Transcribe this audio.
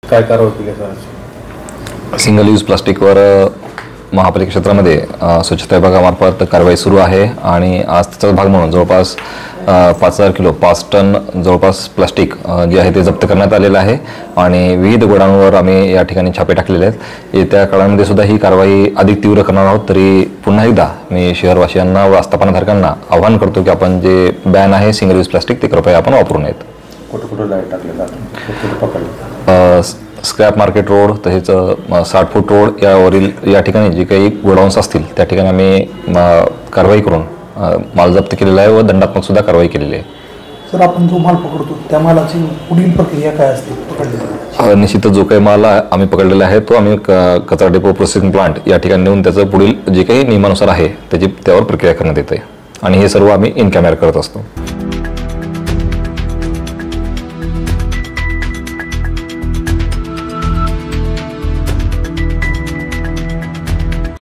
काय कारवाई केली सर? सिंगल यूज प्लास्टिकवर महापालिका क्षेत्रामध्ये स्वच्छता विभागामार्फत कारवाई सुरू आहे आणि आज त्याचा भाग म्हणून जवळपास 5,000 किलो 5 टन जवळपास प्लास्टिक जे आहे ते जप्त करण्यात आलेलं आहे आणि विविध गोडाऊनवर आम्ही या ठिकाणी छापे टाकलेले आहेत। येत्या काळामध्ये सुद्धा ही कारवाई अधिक तीव्र करणार आहोत। तरी पुन्हा एकदा मी शहरवासियांना व आस्थापनाधारकांना आवाहन करतो की आपण जे बॅन आहे सिंगल यूज प्लास्टिक ते कृपया आपण वापरू नयेत। कुठं कुठं लाईट टाकले जातात? स्क्रॅप मार्केट रोड तसेच 60 फूट रोड यावरील या ठिकाणी जे काही गोडाऊन्स असतील त्या ठिकाणी आम्ही कारवाई करून माल जप्त केलेला आहे व दंडात्मक सुद्धा कारवाई केलेली आहे। सर, आपण जो माल पकडतो त्या मालाची पुढील प्रक्रिया काय असते पकडलेला? निश्चितच जो काही माल आम्ही पकडलेला आहे तो आम्ही कचरा डेपो प्रोसेसिंग प्लांट या ठिकाणी नेऊन त्याचं पुढील जे काही नियमानुसार आहे त्यावर प्रक्रिया करण्यात येते आणि हे सर्व आम्ही इन कॅमेरा करत असतो।